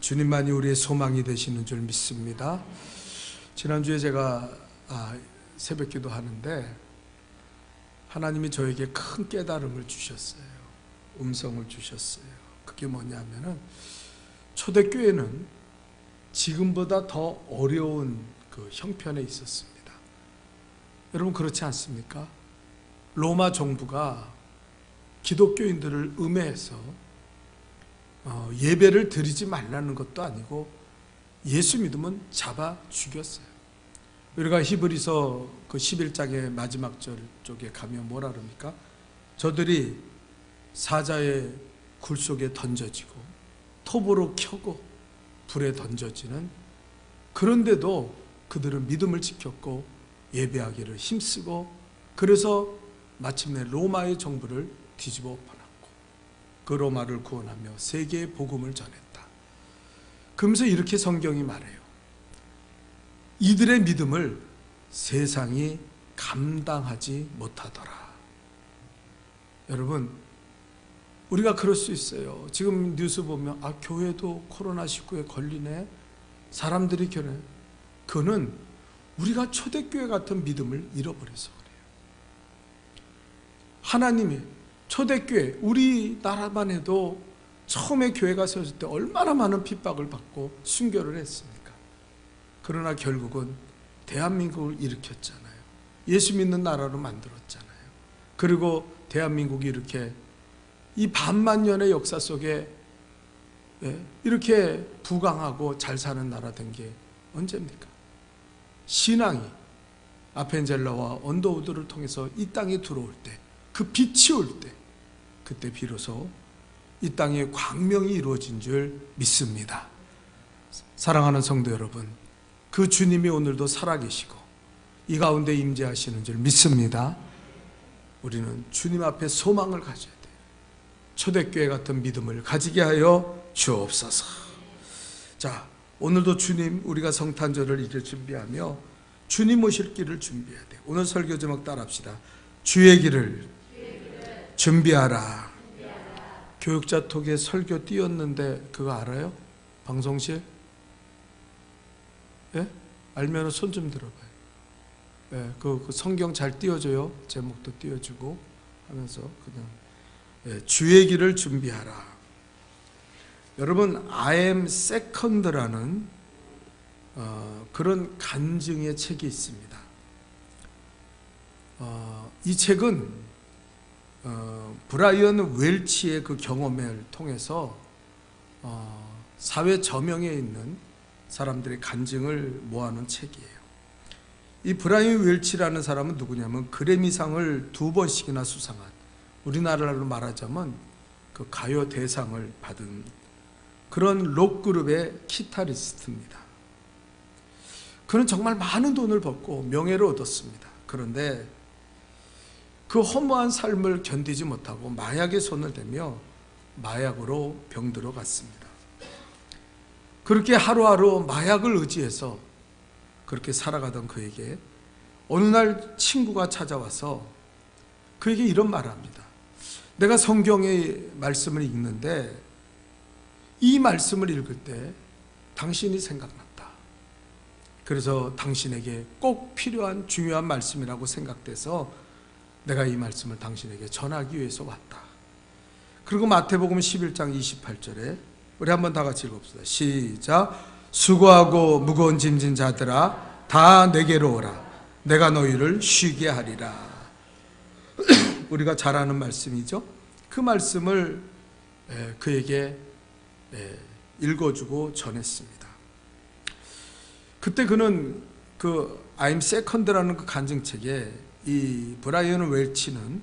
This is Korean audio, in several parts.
주님만이 우리의 소망이 되시는 줄 믿습니다. 지난주에 제가 새벽기도 하는데 하나님이 저에게 큰 깨달음을 주셨어요. 음성을 주셨어요. 그게 뭐냐면은 초대교회는 지금보다 더 어려운 그 형편에 있었습니다. 여러분 그렇지 않습니까? 로마 정부가 기독교인들을 음해해서 예배를 드리지 말라는 것도 아니고 예수 믿으면 잡아 죽였어요. 우리가 히브리서 그 11장의 마지막 절 쪽에 가면 뭐라 그럽니까? 저들이 사자의 굴 속에 던져지고 톱으로 켜고 불에 던져지는, 그런데도 그들은 믿음을 지켰고 예배하기를 힘쓰고, 그래서 마침내 로마의 정부를 뒤집어 엎어놨고 그 로마를 구원하며 세계의 복음을 전했다. 그러면서 이렇게 성경이 말해요. 이들의 믿음을 세상이 감당하지 못하더라. 여러분, 우리가 그럴 수 있어요. 지금 뉴스 보면 교회도 코로나19에 걸리네, 사람들이 교회, 그거는 우리가 초대교회 같은 믿음을 잃어버려서 그래요. 하나님이 초대교회, 우리나라만 해도 처음에 교회가 세워질 때 얼마나 많은 핍박을 받고 순교를 했습니까? 그러나 결국은 대한민국을 일으켰잖아요. 예수 믿는 나라로 만들었잖아요. 그리고 대한민국이 이렇게 이 반만년의 역사 속에 이렇게 부강하고 잘 사는 나라 된 게 언제입니까? 신앙이 아펜젤러와 언더우드를 통해서 이 땅에 들어올 때, 그 빛이 올 때, 그때 비로소 이 땅에 광명이 이루어진 줄 믿습니다. 사랑하는 성도 여러분, 그 주님이 오늘도 살아계시고 이 가운데 임재하시는 줄 믿습니다. 우리는 주님 앞에 소망을 가져야 돼요. 초대교회 같은 믿음을 가지게 하여 주옵소서. 자, 오늘도 주님, 우리가 성탄절을 이제 준비하며 주님 오실 길을 준비해야 돼요. 오늘 설교 제목 따라합시다. 주의 길을 준비하라. 교육자 톡에 설교 띄웠는데 그거 알아요? 방송실? 예? 알면 손 좀 들어봐요. 예, 그 성경 잘 띄워줘요. 제목도 띄워주고 하면서 그냥 주의 길을 준비하라. 여러분, I am second라는 그런 간증의 책이 있습니다. 이 책은 브라이언 웰치의 그 경험을 통해서 사회 저명에 있는 사람들의 간증을 모아놓은 책이에요. 이 브라이언 웰치라는 사람은 누구냐면 그래미상을 2번씩이나 수상한, 우리나라로 말하자면 그 가요 대상을 받은 그런 록그룹의 기타리스트입니다. 그는 정말 많은 돈을 벌고 명예를 얻었습니다. 그런데 그 허무한 삶을 견디지 못하고 마약에 손을 대며 마약으로 병들어 갔습니다. 그렇게 하루하루 마약을 의지해서 그렇게 살아가던 그에게 어느 날 친구가 찾아와서 그에게 이런 말을 합니다. 내가 성경의 말씀을 읽는데 이 말씀을 읽을 때 당신이 생각났다. 그래서 당신에게 꼭 필요한 중요한 말씀이라고 생각돼서 내가 이 말씀을 당신에게 전하기 위해서 왔다. 그리고 마태복음 11장 28절에 우리 한번 다 같이 읽읍시다. 시작. 수고하고 무거운 짐진 자들아 다 내게로 오라. 내가 너희를 쉬게 하리라. 우리가 잘 아는 말씀이죠. 그 말씀을 그에게 읽어주고 전했습니다. 그때 그는 그 I'm Second라는 그 간증책에 이 브라이언 웰치는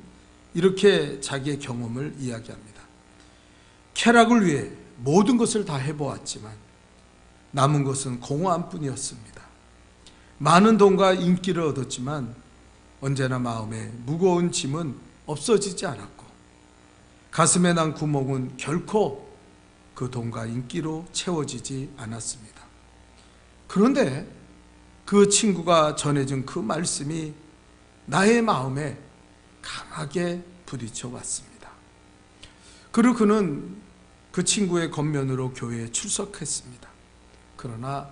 이렇게 자기의 경험을 이야기합니다. 쾌락을 위해 모든 것을 다 해보았지만 남은 것은 공허한 뿐이었습니다. 많은 돈과 인기를 얻었지만 언제나 마음에 무거운 짐은 없어지지 않았고 가슴에 난 구멍은 결코 그 돈과 인기로 채워지지 않았습니다. 그런데 그 친구가 전해준 그 말씀이 나의 마음에 강하게 부딪혀 왔습니다. 그리고 그는 그 친구의 겉면으로 교회에 출석했습니다. 그러나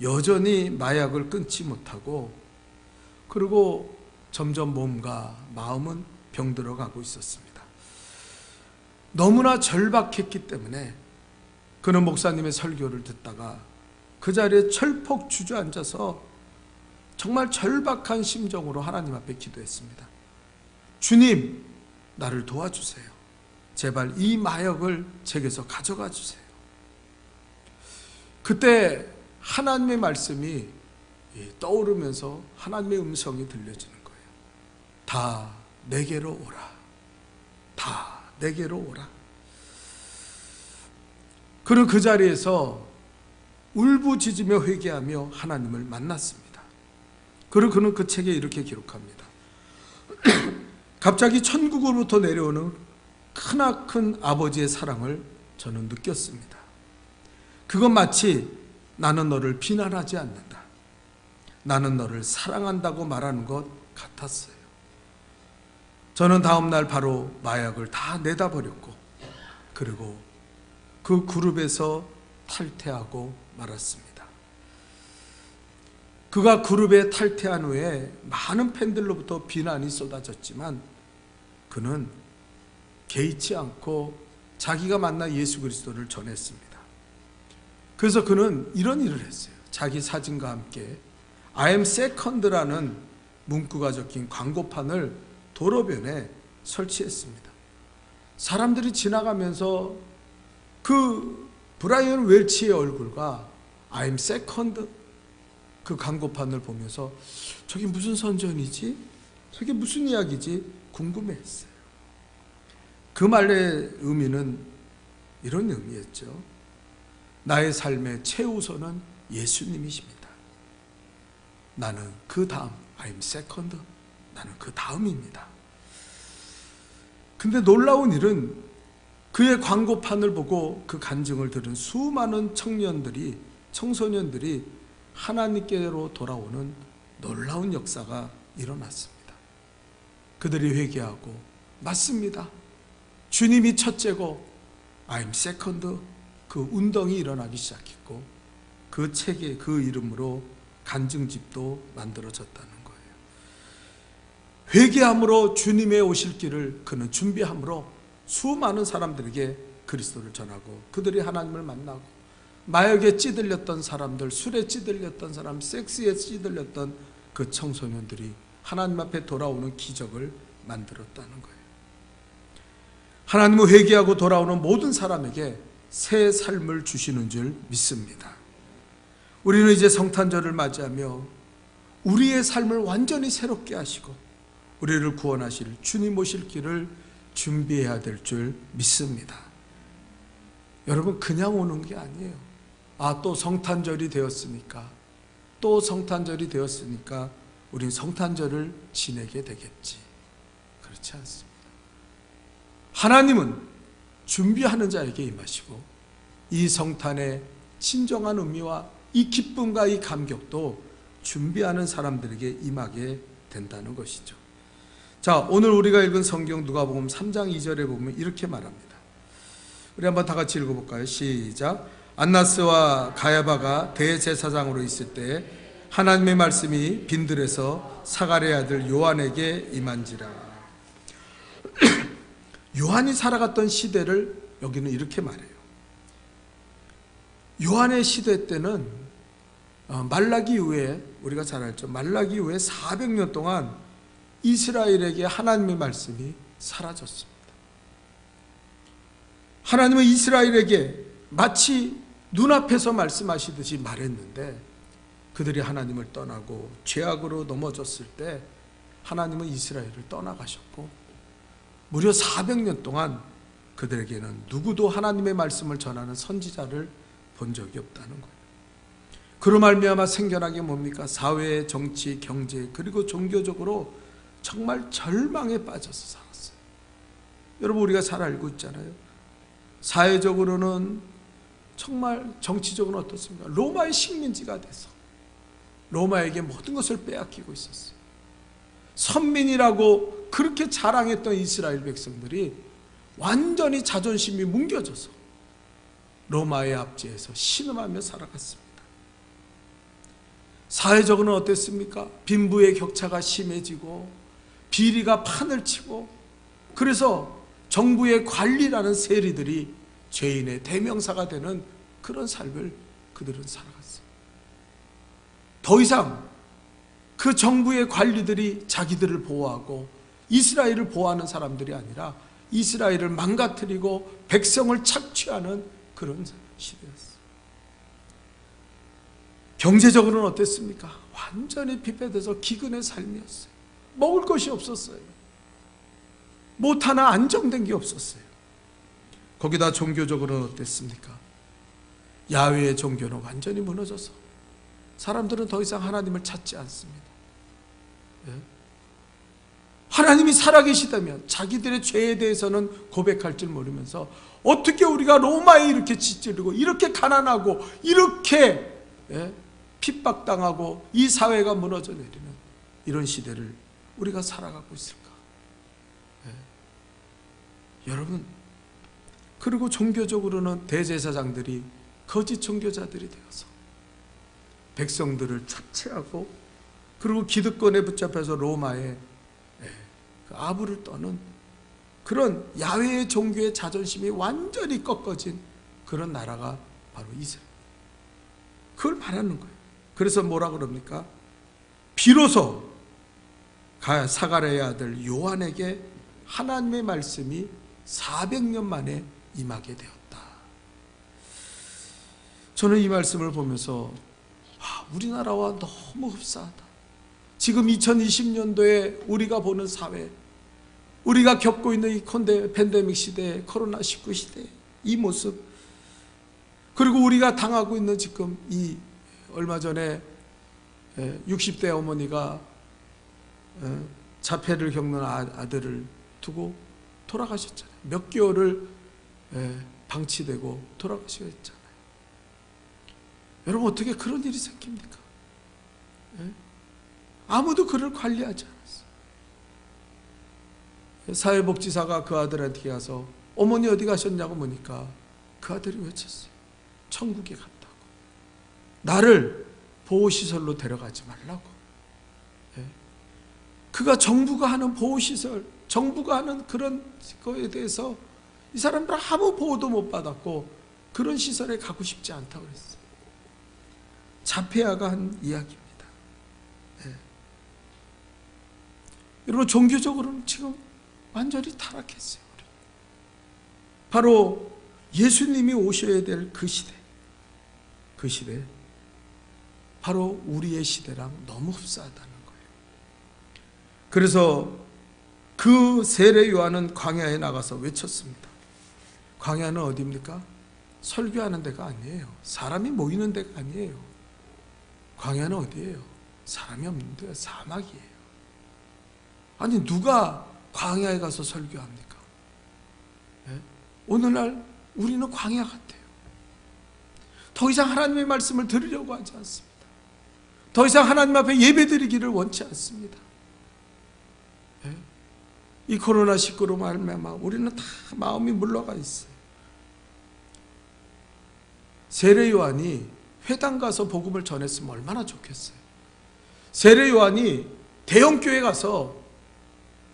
여전히 마약을 끊지 못하고, 그리고 점점 몸과 마음은 병들어가고 있었습니다. 너무나 절박했기 때문에 그는 목사님의 설교를 듣다가 그 자리에 철퍽 주저앉아서 정말 절박한 심정으로 하나님 앞에 기도했습니다. 주님, 나를 도와주세요. 제발 이 마약을 제게서 가져가 주세요. 그때 하나님의 말씀이 떠오르면서 하나님의 음성이 들려지는 거예요. 다 내게로 오라. 다 내게로 오라. 그는 그 자리에서 울부짖으며 회개하며 하나님을 만났습니다. 그리고 그는 그 책에 이렇게 기록합니다. 갑자기 천국으로부터 내려오는 크나큰 아버지의 사랑을 저는 느꼈습니다. 그건 마치 나는 너를 비난하지 않는다, 나는 너를 사랑한다고 말하는 것 같았어요. 저는 다음날 바로 마약을 다 내다버렸고, 그리고 그 그룹에서 탈퇴하고 말았습니다. 그가 그룹에 탈퇴한 후에 많은 팬들로부터 비난이 쏟아졌지만 그는 개의치 않고 자기가 만난 예수 그리스도를 전했습니다. 그래서 그는 이런 일을 했어요. 자기 사진과 함께 I am second라는 문구가 적힌 광고판을 도로변에 설치했습니다. 사람들이 지나가면서 그 브라이언 웰치의 얼굴과 I am second 그 광고판을 보면서 저게 무슨 선전이지? 저게 무슨 이야기지? 궁금해했어요. 그 말의 의미는 이런 의미였죠. 나의 삶의 최우선은 예수님이십니다. 나는 그 다음, I'm second. 나는 그 다음입니다. 근데 놀라운 일은 그의 광고판을 보고 그 간증을 들은 수많은 청소년들이 하나님께로 돌아오는 놀라운 역사가 일어났습니다. 그들이 회개하고, 맞습니다, 주님이 첫째고 I'm second, 그 운동이 일어나기 시작했고, 그 책에 그 이름으로 간증집도 만들어졌다는 거예요. 회개함으로 주님의 오실 길을 그는 준비함으로 수많은 사람들에게 그리스도를 전하고, 그들이 하나님을 만나고, 마약에 찌들렸던 사람들, 술에 찌들렸던 사람, 섹스에 찌들렸던 그 청소년들이 하나님 앞에 돌아오는 기적을 만들었다는 거예요. 하나님은 회개하고 돌아오는 모든 사람에게 새 삶을 주시는 줄 믿습니다. 우리는 이제 성탄절을 맞이하며 우리의 삶을 완전히 새롭게 하시고 우리를 구원하실 주님 오실 길을 준비해야 될 줄 믿습니다. 여러분, 그냥 오는 게 아니에요. 또 성탄절이 되었으니까, 우린 성탄절을 지내게 되겠지. 그렇지 않습니다. 하나님은 준비하는 자에게 임하시고, 이 성탄의 진정한 의미와 이 기쁨과 이 감격도 준비하는 사람들에게 임하게 된다는 것이죠. 자, 오늘 우리가 읽은 성경 누가복음 3장 2절에 보면 이렇게 말합니다. 우리 한번 다 같이 읽어볼까요? 시작. 안나스와 가야바가 대제사장으로 있을 때 하나님의 말씀이 빈들에서 사가랴의 아들 요한에게 임한지라. 요한이 살아갔던 시대를 여기는 이렇게 말해요. 요한의 시대 때는 말라기 이후에, 우리가 잘 알죠, 말라기 이후에 400년 동안 이스라엘에게 하나님의 말씀이 사라졌습니다. 하나님은 이스라엘에게 마치 눈앞에서 말씀하시듯이 말했는데, 그들이 하나님을 떠나고 죄악으로 넘어졌을 때 하나님은 이스라엘을 떠나가셨고, 무려 400년 동안 그들에게는 누구도 하나님의 말씀을 전하는 선지자를 본 적이 없다는 거예요. 그로 말미암아 생겨난 게 뭡니까? 사회, 정치, 경제, 그리고 종교적으로 정말 절망에 빠져서 살았어요. 여러분, 우리가 잘 알고 있잖아요. 사회적으로는 정말, 정치적으로는 어떻습니까? 로마의 식민지가 돼서 로마에게 모든 것을 빼앗기고 있었어요. 선민이라고 그렇게 자랑했던 이스라엘 백성들이 완전히 자존심이 뭉개져서 로마의 압제에서 신음하며 살아갔습니다. 사회적으로는 어땠습니까? 빈부의 격차가 심해지고 비리가 판을 치고, 그래서 정부의 관리라는 세리들이 죄인의 대명사가 되는 그런 삶을 그들은 살아갔어요. 더 이상 그 정부의 관리들이 자기들을 보호하고 이스라엘을 보호하는 사람들이 아니라 이스라엘을 망가뜨리고 백성을 착취하는 그런 시대였어요. 경제적으로는 어땠습니까? 완전히 비패돼서 기근의 삶이었어요. 먹을 것이 없었어요. 못 하나 안정된 게 없었어요. 거기다 종교적으로는 어땠습니까? 야훼의 종교는 완전히 무너져서 사람들은 더 이상 하나님을 찾지 않습니다. 예? 하나님이 살아계시다면 자기들의 죄에 대해서는 고백할 줄 모르면서 어떻게 우리가 로마에 이렇게 짓지르고 이렇게 가난하고 이렇게 핍박당하고 이 사회가 무너져 내리는 이런 시대를 우리가 살아가고 있을까? 여러분, 그리고 종교적으로는 대제사장들이 거짓 종교자들이 되어서 백성들을 착취하고, 그리고 기득권에 붙잡혀서 로마의 그 아부를 떠는 그런 야훼의 종교의 자존심이 완전히 꺾어진 그런 나라가 바로 이스라엘. 그걸 말하는 거예요. 그래서 뭐라 그럽니까? 비로소 사가랴의 아들 요한에게 하나님의 말씀이 400년 만에 임하게 되었다. 저는 이 말씀을 보면서 우리나라와 너무 흡사하다. 지금 2020년도에 우리가 보는 사회, 우리가 겪고 있는 이 팬데믹 시대, 코로나19 시대, 이 모습, 그리고 우리가 당하고 있는 지금 이 얼마 전에 60대 어머니가 자폐를 겪는 아들을 두고 돌아가셨잖아요. 몇 개월을 방치되고 돌아가셨잖아요. 여러분, 어떻게 그런 일이 생깁니까? 아무도 그를 관리하지 않았어요. 사회복지사가 그 아들한테 가서 어머니 어디 가셨냐고 묻니까 그 아들이 외쳤어요. 천국에 갔다고. 나를 보호시설로 데려가지 말라고. 그가 정부가 하는 보호시설, 정부가 하는 그런 거에 대해서 이 사람들은 아무 보호도 못 받았고 그런 시설에 가고 싶지 않다고 그랬어요. 자폐아가 한 이야기입니다. 여러분, 종교적으로는 지금 완전히 타락했어요. 바로 예수님이 오셔야 될 그 시대, 그 시대, 바로 우리의 시대랑 너무 흡사하다는 거예요. 그래서 그 세례 요한은 광야에 나가서 외쳤습니다. 광야는 어디입니까? 설교하는 데가 아니에요. 사람이 모이는 데가 아니에요. 광야는 어디예요? 사람이 없는 데가 사막이에요. 아니, 누가 광야에 가서 설교합니까? 오늘날 우리는 광야 같아요. 더 이상 하나님의 말씀을 들으려고 하지 않습니다. 더 이상 하나님 앞에 예배드리기를 원치 않습니다. 이 코로나19로 말미암아 우리는 다 마음이 물러가 있어요. 세례 요한이 회당 가서 복음을 전했으면 얼마나 좋겠어요. 세례 요한이 대형교회 가서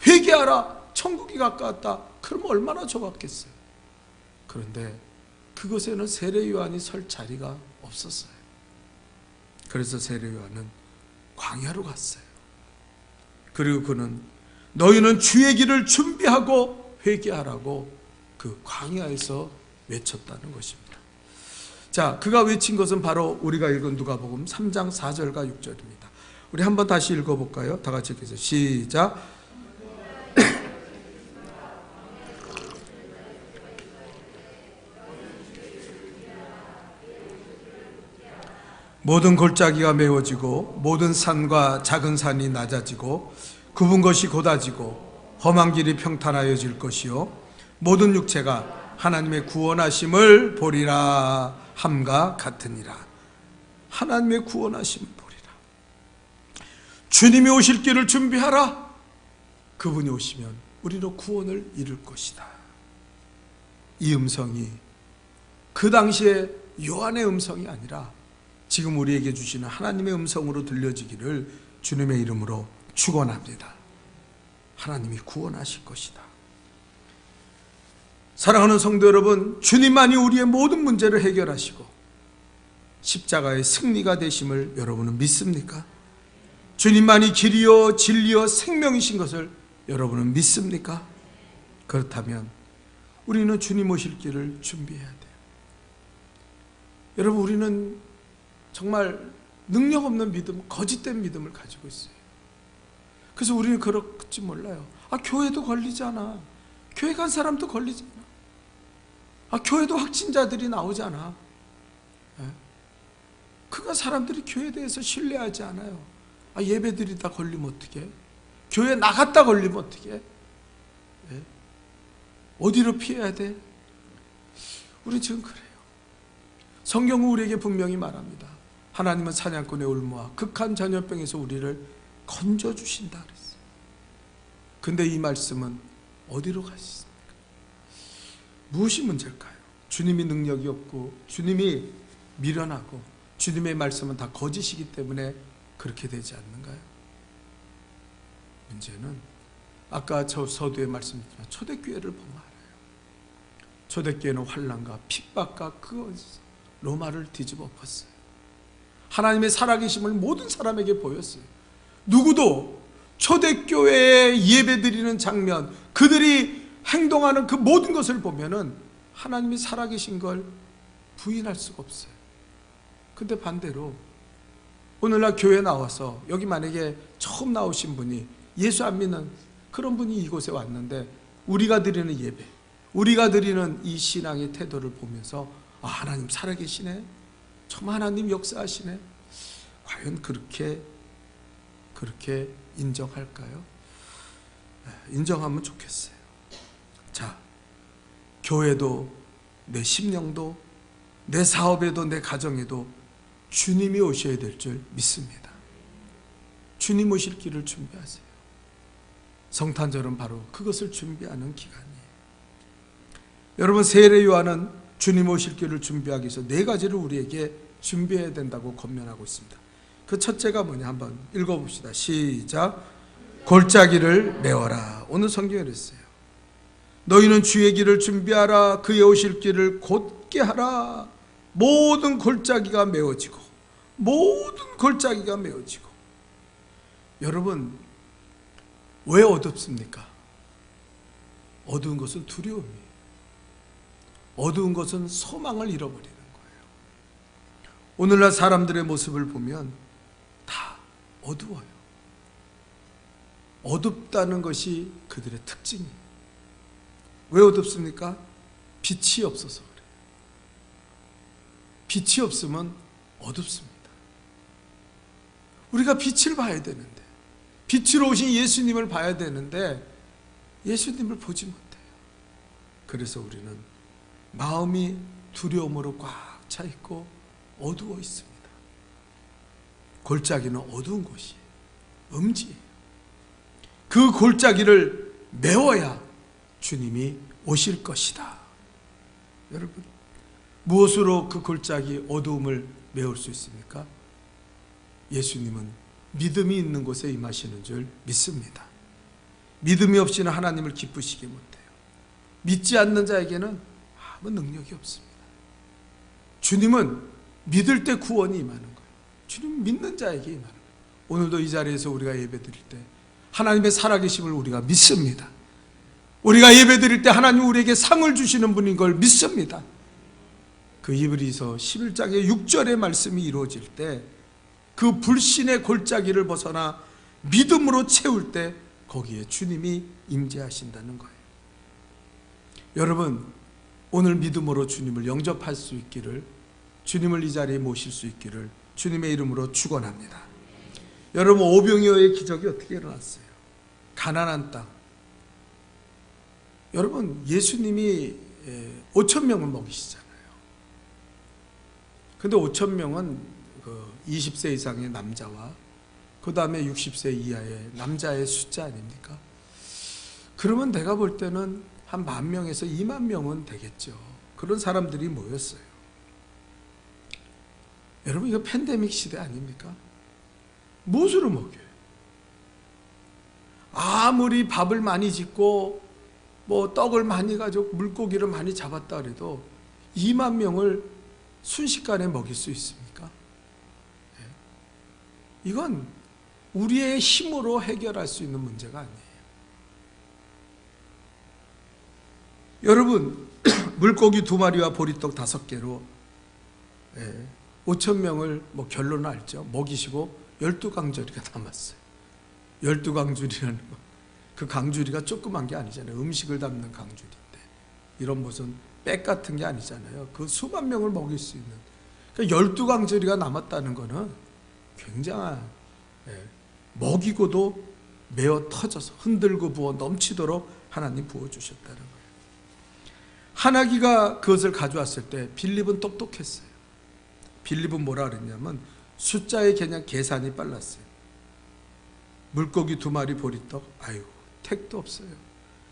회개하라, 천국이 가까웠다, 그러면 얼마나 좋았겠어요. 그런데 그곳에는 세례 요한이 설 자리가 없었어요. 그래서 세례 요한은 광야로 갔어요. 그리고 그는 너희는 주의 길을 준비하고 회개하라고 그 광야에서 외쳤다는 것입니다. 자, 그가 외친 것은 바로 우리가 읽은 누가복음 3장 4절과 6절입니다. 우리 한번 다시 읽어볼까요? 다 같이 읽어서 시작. 모든 골짜기가 메워지고 모든 산과 작은 산이 낮아지고 굽은 것이 곧아지고 험한 길이 평탄하여질 것이요 모든 육체가 하나님의 구원하심을 보리라 함과 같으니라. 하나님의 구원하심을 보리라. 주님이 오실 길을 준비하라. 그분이 오시면 우리도 구원을 이룰 것이다. 이 음성이 그 당시에 요한의 음성이 아니라 지금 우리에게 주시는 하나님의 음성으로 들려지기를 주님의 이름으로 축원합니다. 하나님이 구원하실 것이다. 사랑하는 성도 여러분, 주님만이 우리의 모든 문제를 해결하시고 십자가의 승리가 되심을 여러분은 믿습니까? 주님만이 길이요 진리요 생명이신 것을 여러분은 믿습니까? 그렇다면 우리는 주님 오실 길을 준비해야 돼요. 여러분, 우리는 정말 능력 없는 믿음, 거짓된 믿음을 가지고 있어요. 그래서 우리는 그렇지 몰라요. 교회도 걸리잖아. 교회 간 사람도 걸리잖아. 교회도 확진자들이 나오잖아. 그가 사람들이 교회에 대해서 신뢰하지 않아요. 예배 드리다 걸리면 어떡해? 교회 나갔다 걸리면 어떡해? 어디로 피해야 돼? 우리 지금 그래요. 성경은 우리에게 분명히 말합니다. 하나님은 사냥꾼의 울무와 극한 전염병에서 우리를 건져주신다 그랬어요. 근데 이 말씀은 어디로 가시습니까? 무엇이 문제일까요? 주님이 능력이 없고 주님이 미련하고 주님의 말씀은 다 거짓이기 때문에 그렇게 되지 않는가요? 문제는 아까 저 서두에 말씀드린 초대교회를 보면 알아요. 초대교회는 환난과 핍박과 그 로마를 뒤집어 엎었어요. 하나님의 살아계심을 모든 사람에게 보였어요. 누구도 초대교회에 예배드리는 장면, 그들이 행동하는 그 모든 것을 보면은 하나님이 살아계신 걸 부인할 수가 없어요. 근데 반대로 오늘날 교회 나와서 여기 만약에 처음 나오신 분이 예수 안 믿는 그런 분이 이곳에 왔는데 우리가 드리는 예배, 우리가 드리는 이 신앙의 태도를 보면서 하나님 살아계시네, 정말 하나님 역사하시네, 과연 그렇게 인정할까요? 인정하면 좋겠어요. 자, 교회도 내 심령도 내 사업에도 내 가정에도 주님이 오셔야 될 줄 믿습니다. 주님 오실 길을 준비하세요. 성탄절은 바로 그것을 준비하는 기간이에요. 여러분, 세례 요한은 주님 오실 길을 준비하기 위해서 4가지를 우리에게 준비해야 된다고 권면하고 있습니다. 그 첫째가 뭐냐, 한번 읽어봅시다. 시작. 골짜기를 메워라. 오늘 성경에 그랬어요. 너희는 주의 길을 준비하라. 그의 오실 길을 곧게 하라. 모든 골짜기가 메워지고, 모든 골짜기가 메워지고. 여러분, 왜 어둡습니까? 어두운 것은 두려움이에요. 어두운 것은 소망을 잃어버리는 거예요. 오늘날 사람들의 모습을 보면 다 어두워요. 어둡다는 것이 그들의 특징이에요. 왜 어둡습니까? 빛이 없어서 그래요. 빛이 없으면 어둡습니다. 우리가 빛을 봐야 되는데, 빛으로 오신 예수님을 봐야 되는데 예수님을 보지 못해요. 그래서 우리는 마음이 두려움으로 꽉 차 있고 어두워 있습니다. 골짜기는 어두운 곳이에요. 음지예요. 그 골짜기를 메워야 주님이 오실 것이다. 여러분, 무엇으로 그 골짜기 어두움을 메울 수 있습니까? 예수님은 믿음이 있는 곳에 임하시는 줄 믿습니다. 믿음이 없이는 하나님을 기쁘시게 못해요. 믿지 않는 자에게는 아무 능력이 없습니다. 주님은 믿을 때 구원이 임하는 거예요. 주님 믿는 자에게 임하는 거예요. 오늘도 이 자리에서 우리가 예배 드릴 때 하나님의 살아계심을 우리가 믿습니다. 우리가 예배 드릴 때 하나님 우리에게 상을 주시는 분인 걸 믿습니다. 그 히브리서 11장의 6절의 말씀이 이루어질 때 그 불신의 골짜기를 벗어나 믿음으로 채울 때 거기에 주님이 임재하신다는 거예요. 여러분, 오늘 믿음으로 주님을 영접할 수 있기를, 주님을 이 자리에 모실 수 있기를 주님의 이름으로 축원합니다. 여러분, 오병이어의 기적이 어떻게 일어났어요? 가나안 땅. 여러분, 예수님이 5,000명을 먹이시잖아요. 근데 5,000명은 20세 이상의 남자와 그 다음에 60세 이하의 남자의 숫자 아닙니까? 그러면 내가 볼 때는 한 10,000명에서 20,000명은 되겠죠. 그런 사람들이 모였어요. 여러분, 이거 팬데믹 시대 아닙니까? 무엇으로 먹여요? 아무리 밥을 많이 짓고 뭐 떡을 많이 가지고 물고기를 많이 잡았다 그래도 2만 명을 순식간에 먹일 수 있습니까? 이건 우리의 힘으로 해결할 수 있는 문제가 아니에요. 여러분, 물고기 2마리와 보리떡 5개로 5천 명을 뭐 결론을 알죠. 먹이시고 12강주리가 남았어요. 12강주리라는 거. 그 강주리가 조그만 게 아니잖아요. 음식을 담는 강주리인데. 이런 무슨 백 같은 게 아니잖아요. 그 수만 명을 먹일 수 있는. 그러니까 12강주리가 남았다는 거는 굉장한, 먹이고도 메어 터져서 흔들고 부어 넘치도록 하나님 부어주셨다는 거예요. 하나기가 그것을 가져왔을 때 빌립은 똑똑했어요. 빌립은 뭐라 그랬냐면 숫자에 그냥 계산이 빨랐어요. 물고기 2마리 보리떡, 아이고 택도 없어요.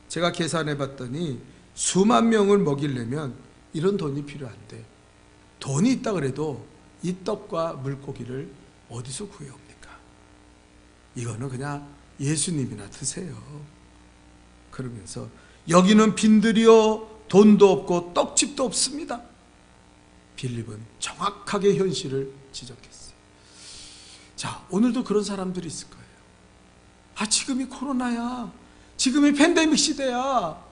제가 계산해 봤더니 수만 명을 먹이려면 이런 돈이 필요한데, 돈이 있다 그래도 이 떡과 물고기를 어디서 구해옵니까? 이거는 그냥 예수님이나 드세요. 그러면서 여기는 빈들이요 돈도 없고 떡집도 없습니다. 빌립은 정확하게 현실을 지적했어요. 자, 오늘도 그런 사람들이 있을 거예요. 아, 지금이 코로나야. 지금이 팬데믹 시대야.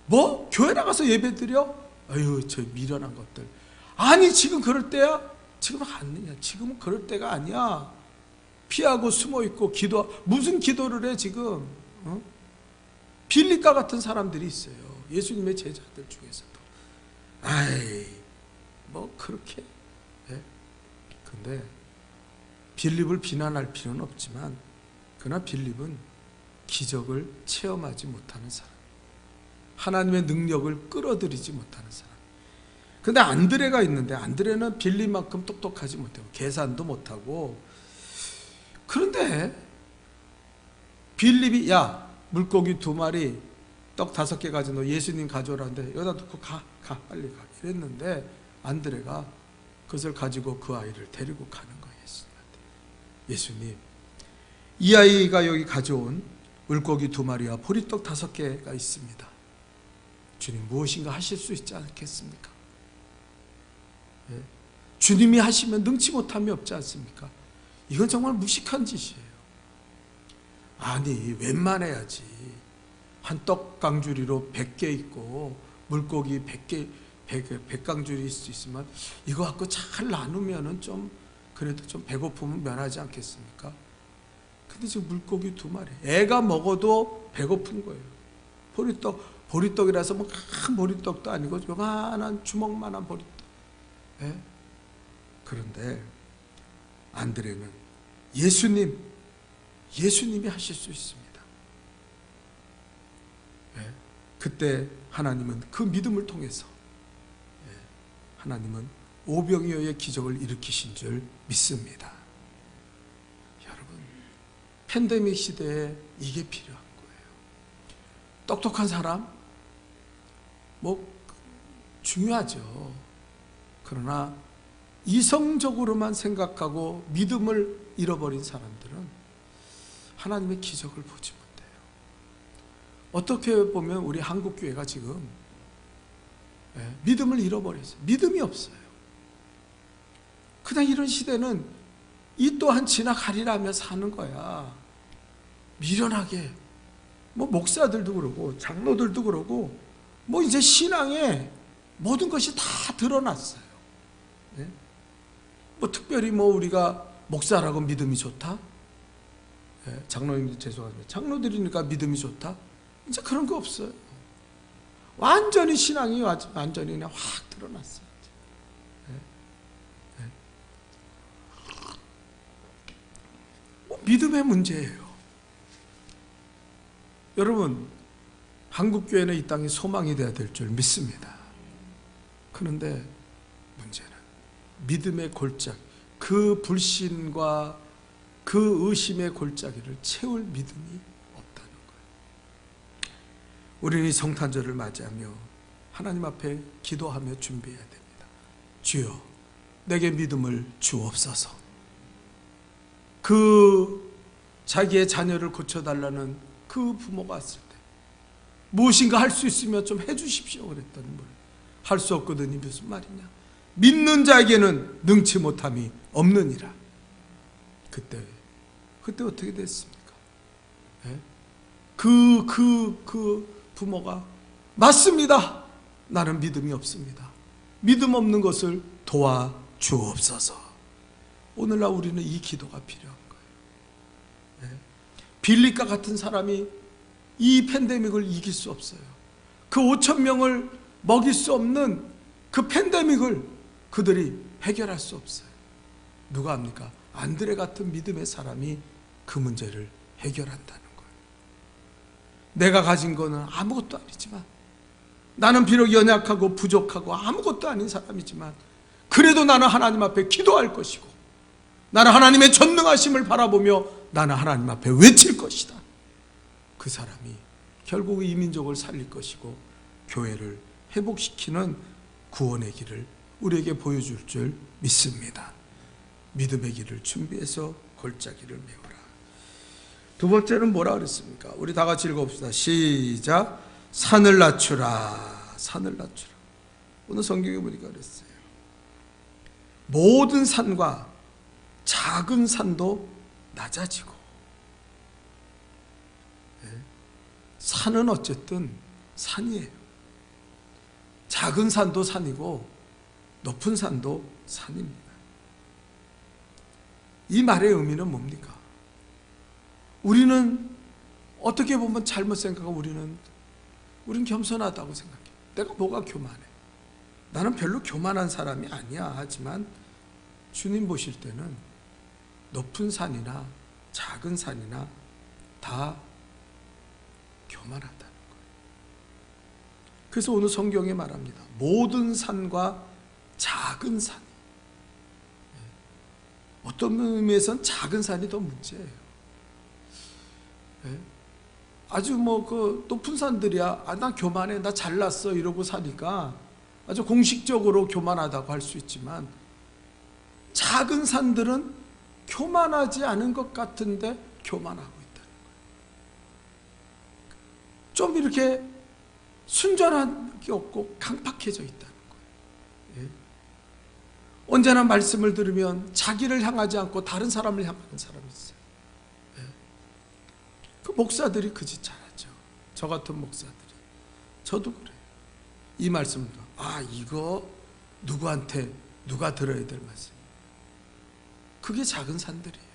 뭐? 교회 나가서 예배 드려? 아유, 저 미련한 것들. 아니, 지금 그럴 때야? 지금 아니냐. 지금은 그럴 때가 아니야. 피하고 숨어 있고 무슨 기도를 해 지금? 빌립과 같은 사람들이 있어요. 예수님의 제자들 중에서도. 아이, 뭐 그렇게. 근데 빌립을 비난할 필요는 없지만, 그러나 빌립은 기적을 체험하지 못하는 사람, 하나님의 능력을 끌어들이지 못하는 사람. 근데 안드레가 있는데, 안드레는 빌립만큼 똑똑하지 못하고 계산도 못하고. 그런데 빌립이 야, 물고기 2마리 떡 5개 가지고 너 예수님 가져오라는데 여기다 놓고 가 빨리 가 이랬는데, 안드레가 그것을 가지고 그 아이를 데리고 가는 거예요. 예수님한테. 예수님, 이 아이가 여기 가져온 물고기 2마리와 보리떡 5개가 있습니다. 주님, 무엇인가 하실 수 있지 않겠습니까? 주님이 하시면 능치 못함이 없지 않습니까? 이건 정말 무식한 짓이에요. 아니, 웬만해야지. 한 떡 강주리로 100개 있고 물고기 100강주리 있을 수 있으면 이거 갖고 잘 나누면은 좀 그래도 좀 배고픔은 면하지 않겠습니까? 근데 지금 물고기 2마리, 애가 먹어도 배고픈 거예요. 보리떡이라서 뭐 큰 보리떡도 아니고 요만한 주먹만한 보리떡. 그런데 안드레는 예수님이 하실 수 있습니다. 그때 하나님은 그 믿음을 통해서 하나님은 오병이어의 기적을 일으키신 줄 믿습니다. 여러분, 팬데믹 시대에 이게 필요한 거예요. 똑똑한 사람, 뭐 중요하죠. 그러나 이성적으로만 생각하고 믿음을 잃어버린 사람들은 하나님의 기적을 보지 못해요. 어떻게 보면 우리 한국교회가 지금 믿음을 잃어버렸어요. 믿음이 없어요. 그냥 이런 시대는 이 또한 지나가리라며 사는 거야. 미련하게. 뭐 목사들도 그러고 장로들도 그러고 뭐 이제 신앙에 모든 것이 다 드러났어요. 뭐 특별히 뭐 우리가 목사라고 믿음이 좋다? 장로님들 죄송합니다. 장로들이니까 믿음이 좋다? 이제 그런 거 없어요. 완전히 신앙이 완전히 그냥 확 드러났어요. 뭐 믿음의 문제예요. 여러분, 한국교회는 이 땅이 소망이 되어야 될 줄 믿습니다. 그런데 문제는 믿음의 골짜기, 그 불신과 그 의심의 골짜기를 채울 믿음이 없다는 거예요. 우리는 이 성탄절을 맞이하며 하나님 앞에 기도하며 준비해야 됩니다. 주여, 내게 믿음을 주옵소서. 그 자기의 자녀를 고쳐달라는 그 부모가 왔을 때 무엇인가 할 수 있으면 좀 해주십시오 그랬더니 할 수 없거든이 무슨 말이냐. 믿는 자에게는 능치 못함이 없느니라. 그때 어떻게 됐습니까? 예? 그 부모가 맞습니다. 나는 믿음이 없습니다. 믿음 없는 것을 도와주옵소서. 오늘날 우리는 이 기도가 필요한 거예요. 예? 빌립과 같은 사람이 이 팬데믹을 이길 수 없어요. 그 5천 명을 먹일 수 없는 그 팬데믹을 그들이 해결할 수 없어요. 누가 합니까? 안드레 같은 믿음의 사람이 그 문제를 해결한다는 거예요. 내가 가진 거는 아무것도 아니지만, 나는 비록 연약하고 부족하고 아무것도 아닌 사람이지만 그래도 나는 하나님 앞에 기도할 것이고, 나는 하나님의 전능하심을 바라보며 나는 하나님 앞에 외칠 것이다. 그 사람이 결국 이 민족을 살릴 것이고 교회를 회복시키는 구원의 길을 우리에게 보여줄 줄 믿습니다. 믿음의 길을 준비해서 골짜기를 메우라. 두 번째는 뭐라 그랬습니까? 우리 다 같이 읽어봅시다. 시작. 산을 낮추라. 산을 낮추라. 오늘 성경에 보니까 그랬어요. 모든 산과 작은 산도 낮아지고, 산은 어쨌든 산이에요. 작은 산도 산이고 높은 산도 산입니다. 이 말의 의미는 뭡니까? 우리는 어떻게 보면 잘못 생각하고 우리는 겸손하다고 생각해요. 내가 뭐가 교만해? 나는 별로 교만한 사람이 아니야. 하지만 주님 보실 때는 높은 산이나 작은 산이나 다 교만하다는 거예요. 그래서 오늘 성경에 말합니다. 모든 산과 작은 산이, 어떤 의미에서는 작은 산이 더 문제예요. 아주 그 높은 산들이야, 나 교만해, 나 잘났어 이러고 사니까 아주 공식적으로 교만하다고 할 수 있지만, 작은 산들은 교만하지 않은 것 같은데 교만하고 있다는 거예요. 좀 이렇게 순전한 게 없고 강팍해져 있다는 거예요. 예? 언제나 말씀을 들으면 자기를 향하지 않고 다른 사람을 향하는 사람이 있어요. 예? 그 목사들이 그 짓 잘하죠. 저 같은 목사들이. 저도 그래요. 이 말씀도, 이거 누구한테 누가 들어야 될 말씀. 그게 작은 산들이에요.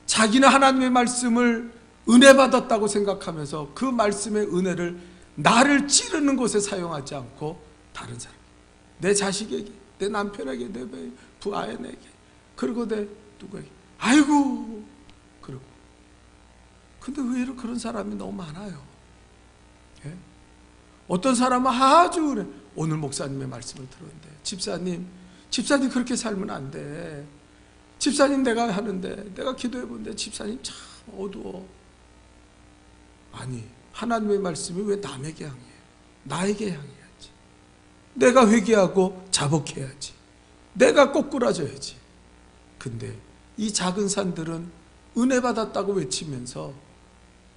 자기는 하나님의 말씀을 은혜 받았다고 생각하면서 그 말씀의 은혜를 나를 찌르는 곳에 사용하지 않고 다른 사람, 내 자식에게, 내 남편에게, 내 부하에게, 그리고 내 누구에게, 아이고, 그러고. 근데 의외로 그런 사람이 너무 많아요. 예? 어떤 사람은 아주 그래. 오늘 목사님의 말씀을 들었는데, 집사님 그렇게 살면 안 돼. 집사님 내가 하는데, 내가 기도해 본데 집사님 참 어두워. 아니, 하나님의 말씀이 왜 남에게 향해요? 나에게 향해야지. 내가 회개하고 자복해야지. 내가 꼬꾸라져야지. 근데 이 작은 산들은 은혜 받았다고 외치면서,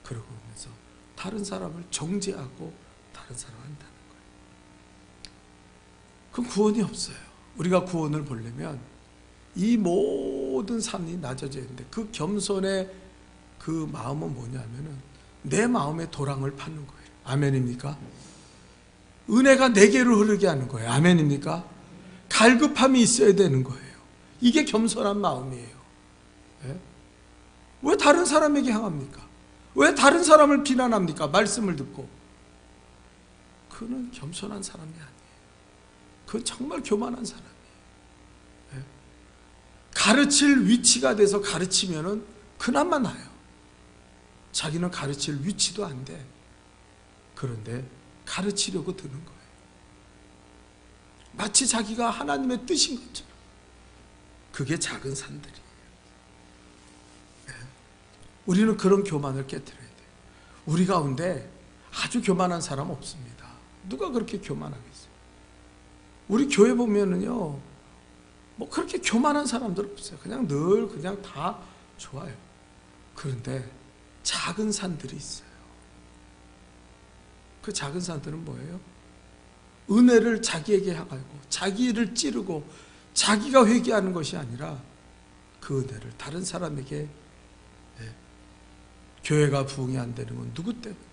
그러면서 다른 사람을 정죄하고 다른 사람을 한다는 거예요. 그럼 구원이 없어요. 우리가 구원을 보려면 이 모든 산이 낮아져야 되는데, 그 겸손의 그 마음은 뭐냐면은 내 마음의 도랑을 파는 거예요. 아멘입니까? 은혜가 내게로 흐르게 하는 거예요. 아멘입니까? 갈급함이 있어야 되는 거예요. 이게 겸손한 마음이에요. 예? 왜 다른 사람에게 향합니까? 왜 다른 사람을 비난합니까? 말씀을 듣고. 그는 겸손한 사람이 아니에요. 그건 정말 교만한 사람이에요. 예? 가르칠 위치가 돼서 가르치면은 그나마 나아요. 자기는 가르칠 위치도 안 돼. 그런데 가르치려고 드는 거예요. 마치 자기가 하나님의 뜻인 것처럼. 그게 작은 산들이에요. 네. 우리는 그런 교만을 깨뜨려야 돼요. 우리 가운데 아주 교만한 사람 없습니다. 누가 그렇게 교만하겠어요? 우리 교회 보면은요, 뭐 그렇게 교만한 사람들 없어요. 그냥 늘 그냥 다 좋아요. 그런데 작은 산들이 있어요. 그 작은 산들은 뭐예요? 은혜를 자기에게 향하고 자기를 찌르고 자기가 회개하는 것이 아니라 그 은혜를 다른 사람에게. 교회가 부흥이 안 되는 건 누구 때문이야?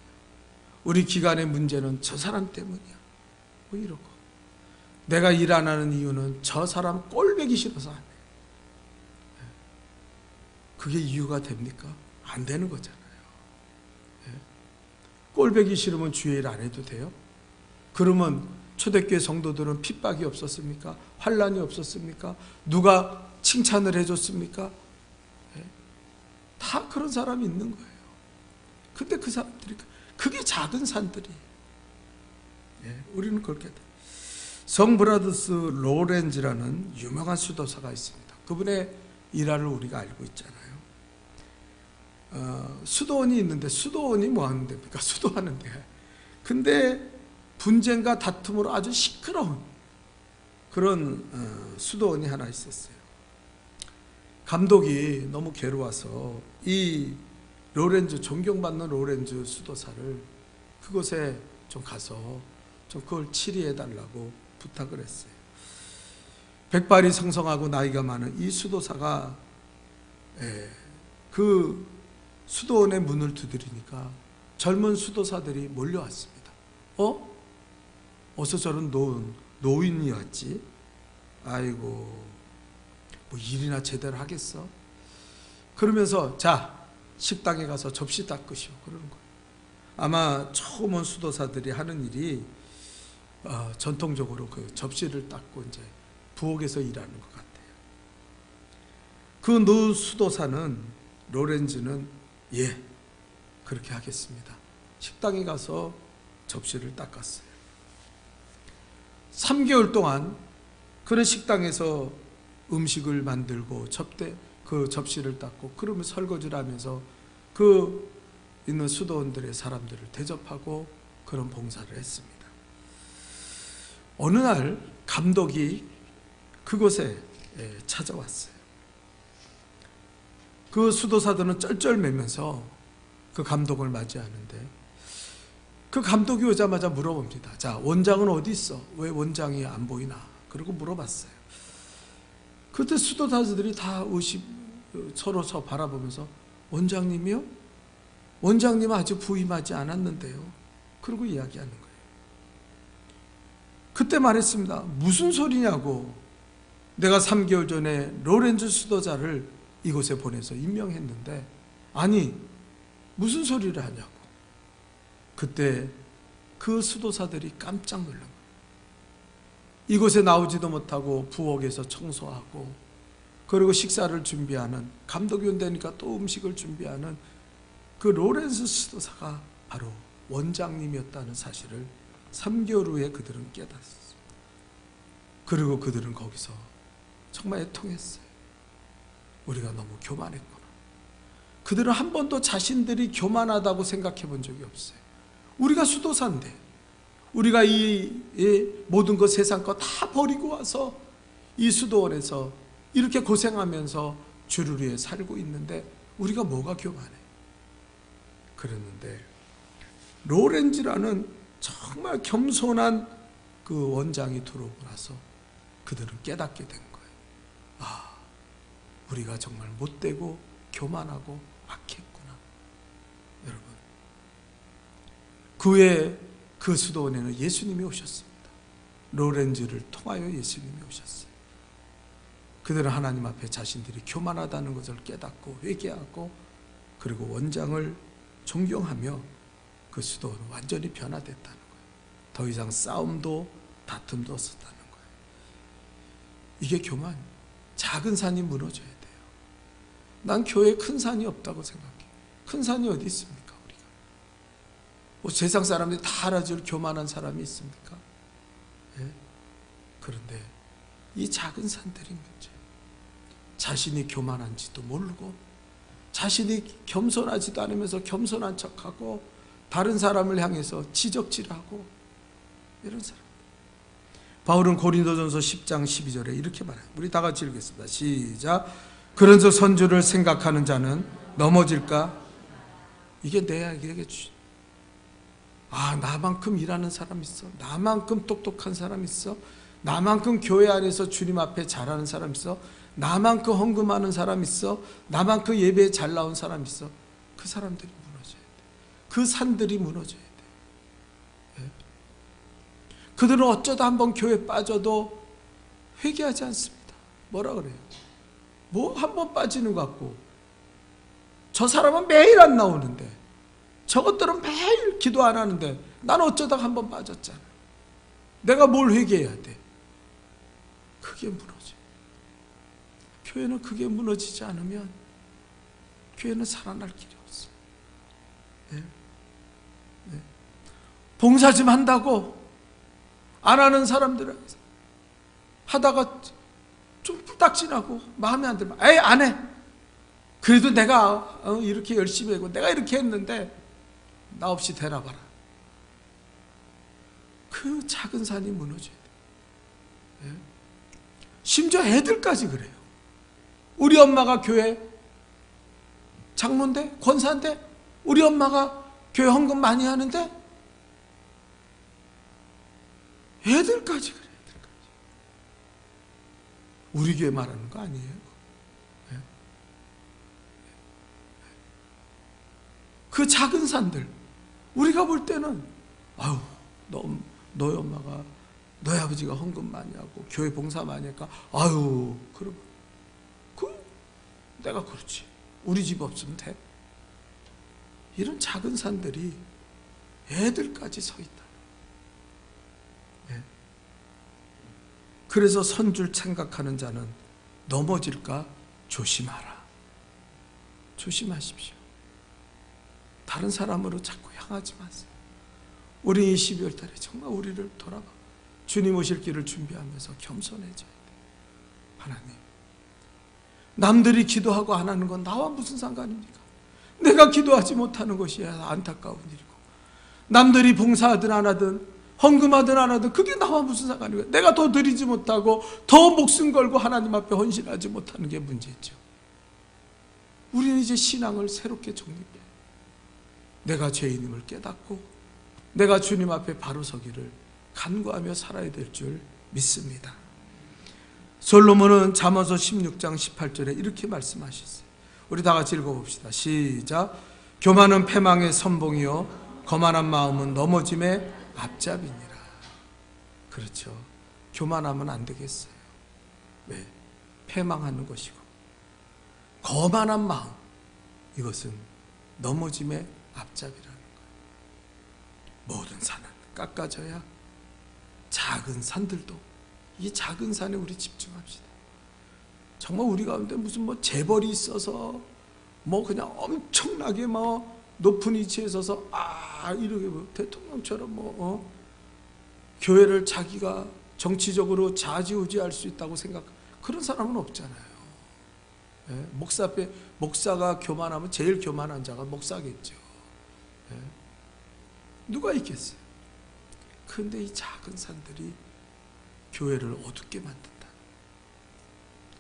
우리 기관의 문제는 저 사람 때문이야. 뭐 이러고 내가 일 안 하는 이유는 저 사람 꼴보기 싫어서 안 해. 그게 이유가 됩니까? 안 되는 거잖아요. 꼴보기 싫으면 주의 일 안 해도 돼요? 그러면 초대교회 성도들은 핍박이 없었습니까? 환난이 없었습니까? 누가 칭찬을 해줬습니까? 다 그런 사람이 있는 거예요. 근데 그 사람들이, 그게 작은 산들이. 우리는 그렇게 돼. 성브라더스 로렌즈라는 유명한 수도사가 있습니다. 그분의 일화를 우리가 알고 있잖아요. 수도원이 있는데, 수도원이 뭐 하는 데입니까? 수도하는데. 근데 분쟁과 다툼으로 아주 시끄러운 그런 수도원이 하나 있었어요. 감독이 너무 괴로워서 이 로렌즈, 존경받는 로렌즈 수도사를 그곳에 좀 가서 좀 그걸 치리해 달라고 부탁을 했어요. 백발이 성성하고 나이가 많은 이 수도사가 그 수도원의 문을 두드리니까 젊은 수도사들이 몰려왔습니다. 어서 저런 노인이 왔지? 아이고, 뭐 일이나 제대로 하겠어? 그러면서 자, 식당에 가서 접시 닦으시오 그러는 거예요. 아마 처음 온 수도사들이 하는 일이 전통적으로 그 접시를 닦고 이제 부엌에서 일하는 것 같아요. 그 노 수도사는, 로렌즈는 그렇게 하겠습니다. 식당에 가서 접시를 닦았어요. 3개월 동안 그런 식당에서 음식을 만들고 그 접시를 닦고 그러면 설거지를 하면서 그 있는 수도원들의 사람들을 대접하고 그런 봉사를 했습니다. 어느 날 감독이 그곳에 찾아왔어요. 그 수도사들은 쩔쩔매면서 그 감독을 맞이하는데 그 감독이 오자마자 물어봅니다. 자, 원장은 어디 있어? 왜 원장이 안 보이나? 그러고 물어봤어요. 그때 수도사들이 다 서로 바라보면서 원장님이요? 원장님은 아직 부임하지 않았는데요. 그러고 이야기하는 거예요. 그때 말했습니다. 무슨 소리냐고. 내가 3개월 전에 로렌즈 수도자를 이곳에 보내서 임명했는데 아니 무슨 소리를 하냐고. 그때 그 수도사들이 깜짝 놀란 거예요. 이곳에 나오지도 못하고 부엌에서 청소하고 그리고 식사를 준비하는, 감독이 온다니까 또 음식을 준비하는 그 로렌즈 수도사가 바로 원장님이었다는 사실을 3개월 후에 그들은 깨달았습니다. 그리고 그들은 거기서 정말 애통했어요. 우리가 너무 교만했구나. 그들은 한 번도 자신들이 교만하다고 생각해 본 적이 없어요. 우리가 수도사인데, 우리가 이 모든 것, 세상 것 다 버리고 와서 이 수도원에서 이렇게 고생하면서 주를 위해 살고 있는데 우리가 뭐가 교만해? 그랬는데 로렌즈라는 정말 겸손한 그 원장이 들어오고 나서 그들은 깨닫게 된 거예요. 아, 우리가 정말 못되고 교만하고 악했구나. 여러분, 그 후에 그 수도원에는 예수님이 오셨습니다. 로렌즈를 통하여 예수님이 오셨어요. 그들은 하나님 앞에 자신들이 교만하다는 것을 깨닫고 회개하고 그리고 원장을 존경하며 그 수도는 완전히 변화됐다는 거예요. 더 이상 싸움도 다툼도 없었다는 거예요. 이게 교만. 작은 산이 무너져야 돼요. 난 교회에 큰 산이 없다고 생각해. 큰 산이 어디 있습니까? 우리가 뭐 세상 사람들이 다 알아줄 교만한 사람이 있습니까? 그런데 이 작은 산들이 문제예요. 자신이 교만한지도 모르고 자신이 겸손하지도 않으면서 겸손한 척하고 다른 사람을 향해서 지적질하고 이런 사람. 바울은 고린도전서 10장 12절에 이렇게 말해요. 우리 다 같이 읽겠습니다. 시작. 그런즉 선주를 생각하는 자는 넘어질까? 이게 내 이야기에게 나만큼 일하는 사람 있어. 나만큼 똑똑한 사람 있어. 나만큼 교회 안에서 주님 앞에 잘하는 사람 있어. 나만큼 헌금하는 사람 있어. 나만큼 예배에 잘 나온 사람 있어. 그 사람들이 무너져야 돼. 그 산들이 무너져야 돼. 예. 그들은 어쩌다 한번 교회 빠져도 회개하지 않습니다. 뭐라 그래요? 뭐 한번 빠지는 것 같고, 저 사람은 매일 안 나오는데, 저것들은 매일 기도 안 하는데, 나는 어쩌다가 한번 빠졌잖아. 내가 뭘 회개해야 돼? 그게 무너져. 교회는 그게 무너지지 않으면 교회는 살아날 길이 없어요. 네. 네. 봉사 좀 한다고 안 하는 사람들은 하다가 좀 부닥지나고 마음에 안 들면 에이 안 해. 그래도 내가 이렇게 열심히 하고 내가 이렇게 했는데 나 없이 되나 봐라. 그 작은 산이 무너져야 돼. 네. 심지어 애들까지 그래요. 우리 엄마가 교회 장로인데 권사인데 우리 엄마가 교회 헌금 많이 하는데 애들까지 그래. 애들까지. 우리 교회 말하는 거 아니에요. 네. 그 작은 산들 우리가 볼 때는 너희 엄마가 너희 아버지가 헌금 많이 하고 교회 봉사 많이 하니까 그럼 내가 그렇지. 우리 집 없으면 돼. 이런 작은 산들이 애들까지 서 있다. 네. 그래서 선줄 생각하는 자는 넘어질까 조심하라. 조심하십시오. 다른 사람으로 자꾸 향하지 마세요. 우리 이 12월 달에 정말 우리를 돌아봐. 주님 오실 길을 준비하면서 겸손해져야 돼. 하나님, 남들이 기도하고 안 하는 건 나와 무슨 상관입니까? 내가 기도하지 못하는 것이 안타까운 일이고, 남들이 봉사하든 안 하든 헌금하든 안 하든 그게 나와 무슨 상관입니까? 내가 더 드리지 못하고 더 목숨 걸고 하나님 앞에 헌신하지 못하는 게 문제죠. 우리는 이제 신앙을 새롭게 정립해. 내가 죄인임을 깨닫고 내가 주님 앞에 바로 서기를 간구하며 살아야 될 줄 믿습니다. 솔로몬은 잠언서 16장 18절에 이렇게 말씀하셨어요. 우리 다 같이 읽어봅시다. 시작. 교만은 패망의 선봉이요 거만한 마음은 넘어짐의 앞잡이니라. 그렇죠. 교만하면 안 되겠어요. 왜? 패망하는 것이고 거만한 마음, 이것은 넘어짐의 앞잡이라는 거예요. 모든 산은 깎아져야 작은 산들도, 이 작은 산에 우리 집중합시다. 정말 우리 가운데 무슨 재벌이 있어서 그냥 엄청나게 높은 위치에 서서 이렇게 대통령처럼 교회를 자기가 정치적으로 좌지우지할 수 있다고 그런 사람은 없잖아요. 예? 목사가 교만하면 제일 교만한 자가 목사겠죠. 예? 누가 있겠어요? 그런데 이 작은 산들이 교회를 어둡게 만든다.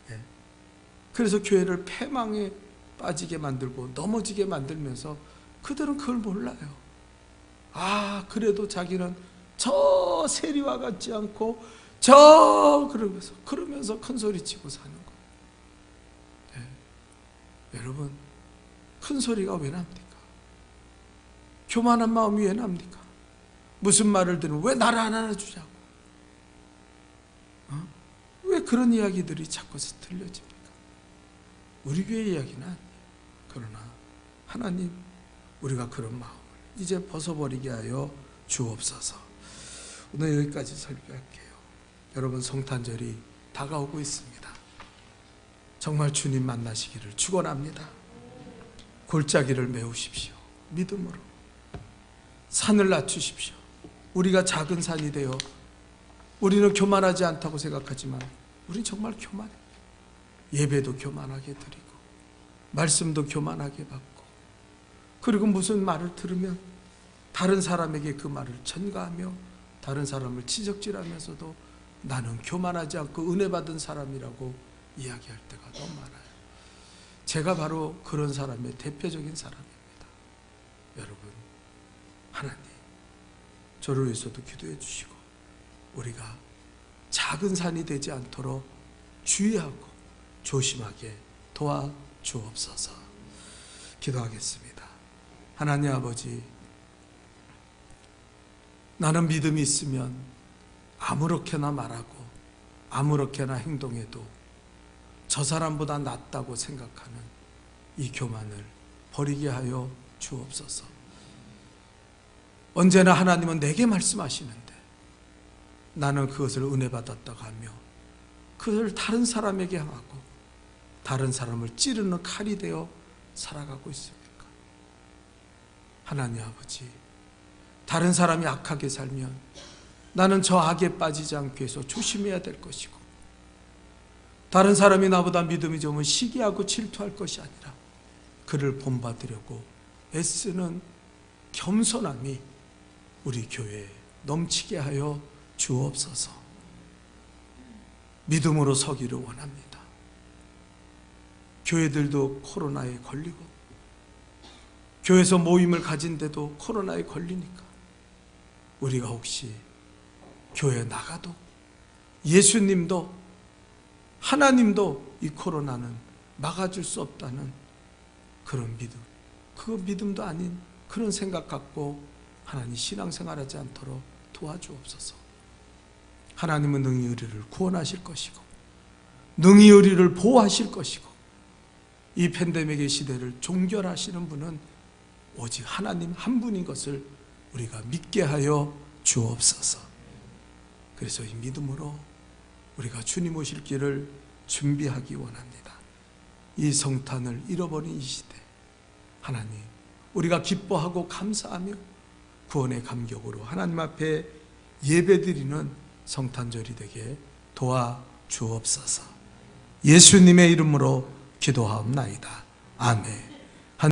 예. 그래서 교회를 패망에 빠지게 만들고 넘어지게 만들면서 그들은 그걸 몰라요. 그래도 자기는 저 세리와 같지 않고 그러면서 큰 소리 치고 사는 거예요. 예. 여러분, 큰 소리가 왜 납니까? 교만한 마음이 왜 납니까? 무슨 말을 들으면 왜 나를 안 안아주냐고. 왜 그런 이야기들이 자꾸 들려집니까? 우리 교회 이야기는 아니에요. 그러나 하나님, 우리가 그런 마음을 이제 벗어버리게 하여 주옵소서. 오늘 여기까지 설교할게요. 여러분, 성탄절이 다가오고 있습니다. 정말 주님 만나시기를 축원합니다. 골짜기를 메우십시오. 믿음으로 산을 낮추십시오. 우리가 작은 산이 되어, 우리는 교만하지 않다고 생각하지만 우리는 정말 교만해. 예배도 교만하게 드리고 말씀도 교만하게 받고, 그리고 무슨 말을 들으면 다른 사람에게 그 말을 전가하며 다른 사람을 지적질하면서도 나는 교만하지 않고 은혜 받은 사람이라고 이야기할 때가 너무 많아요. 제가 바로 그런 사람의 대표적인 사람입니다. 여러분, 하나님 저를 위해서도 기도해 주시고 우리가 작은 산이 되지 않도록 주의하고 조심하게 도와주옵소서. 기도하겠습니다. 하나님 아버지, 나는 믿음이 있으면 아무렇게나 말하고 아무렇게나 행동해도 저 사람보다 낫다고 생각하는 이 교만을 버리게 하여 주옵소서. 언제나 하나님은 내게 말씀하시는데 나는 그것을 은혜 받았다고 하며 그것을 다른 사람에게 향하고 다른 사람을 찌르는 칼이 되어 살아가고 있습니까? 하나님 아버지, 다른 사람이 악하게 살면 나는 저 악에 빠지지 않기 위해서 조심해야 될 것이고, 다른 사람이 나보다 믿음이 좋으면 시기하고 질투할 것이 아니라 그를 본받으려고 애쓰는 겸손함이 우리 교회에 넘치게 하여 주옵소서. 믿음으로 서기를 원합니다. 교회들도 코로나에 걸리고 교회에서 모임을 가진데도 코로나에 걸리니까 우리가 혹시 교회에 나가도 예수님도 하나님도 이 코로나는 막아줄 수 없다는 그런 믿음, 그 믿음도 아닌 그런 생각 갖고 하나님 신앙생활하지 않도록 도와주옵소서. 하나님은 능히 우리를 구원하실 것이고 능히 우리를 보호하실 것이고 이 팬데믹의 시대를 종결하시는 분은 오직 하나님 한 분인 것을 우리가 믿게 하여 주옵소서. 그래서 이 믿음으로 우리가 주님 오실 길을 준비하기 원합니다. 이 성탄을 잃어버린 이 시대, 하나님 우리가 기뻐하고 감사하며 구원의 감격으로 하나님 앞에 예배드리는 성탄절이 되게 도와주옵소서. 예수님의 이름으로 기도하옵나이다. 아멘.